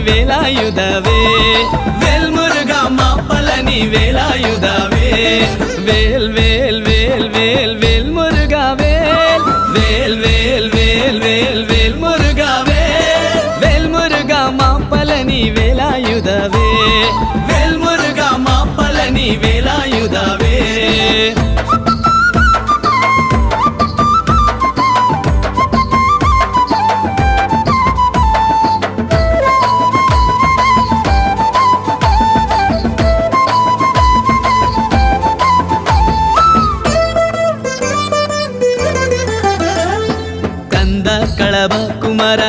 வேலாயுதவே வேல் முருகா மாப்பழனி வேலாயுதவே வேல் வேல் வேல் வேல் வேல் முருகா வேல் வேல் வேல் வேல் வேல் வேல் முருகா வேல் முருகா மாப்பழனி வேலாயுதவே வேல் முருகா மாப்பழனி வேலாயுதவே ಕಂದ ಕಳಬ ಕುಮಾರ